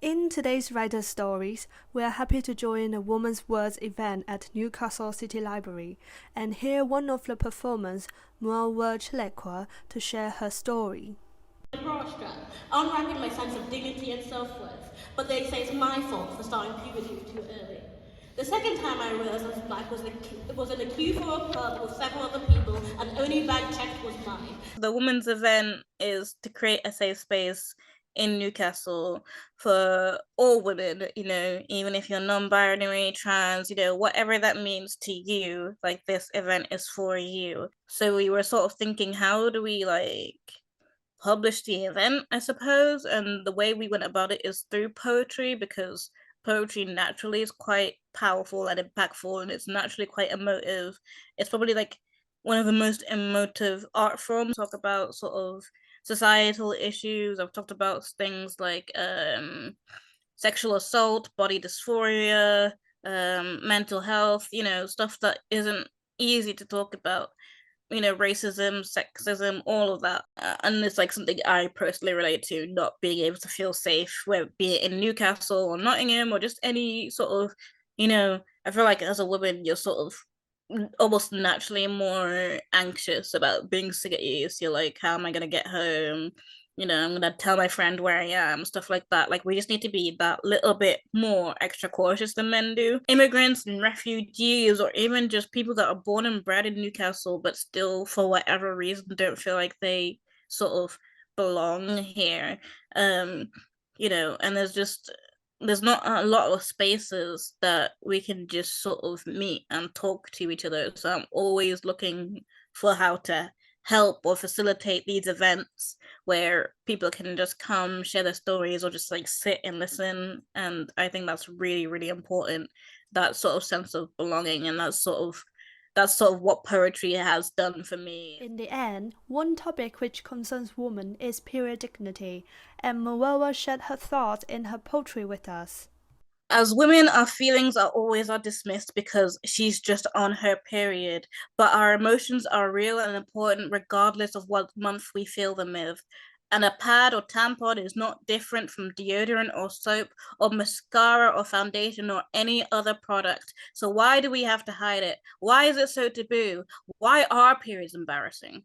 In today's Writer Stories, we are happy to join a Women's Words event at Newcastle City Library and hear one of the performers, Muawa Chelekwa, to share her story. Awestruck, unwrapping my sense of dignity and self-worth, but they say it's my fault for starting puberty too early. The second time I realized I was black was in a queue for a pub with several other people, and the only bag checked was mine. The women's event is to create a safe space in Newcastle for all women, even if you're non-binary, trans, whatever that means to you, like this event is for you. So we were sort of thinking, how do we publish the event, I suppose? And the way we went about it is through poetry, because poetry naturally is quite powerful and impactful, and it's naturally quite emotive. It's probably like one of the most emotive art forms. Talk about sort of societal issues. I've talked about things like sexual assault, body dysphoria, mental health, stuff that isn't easy to talk about, racism, sexism, all of that. And it's like something I personally relate to, not being able to feel safe, whether be it in Newcastle or Nottingham or just any sort of, I feel like as a woman, you're sort of almost naturally more anxious about being sick at ease. You're like, how am I going to get home? I'm going to tell my friend where I am, stuff like that. Like, we just need to be that little bit more extra cautious than men do. Immigrants and refugees, or even just people that are born and bred in Newcastle, but still, for whatever reason, don't feel like they sort of belong here. Um, and there's not a lot of spaces that we can just sort of meet and talk to each other. So I'm always looking for how to help or facilitate these events where people can just come share their stories or just like sit and listen. And I think that's really, really important, that sort of sense of belonging, and that's sort of what poetry has done for me. In the end, one topic which concerns women is period dignity, and Muawa shared her thoughts in her poetry with us. As women, our feelings are dismissed because she's just on her period, but our emotions are real and important regardless of what month we feel them with. And a pad or tampon is not different from deodorant or soap or mascara or foundation or any other product. So why do we have to hide it? Why is it so taboo? Why are periods embarrassing?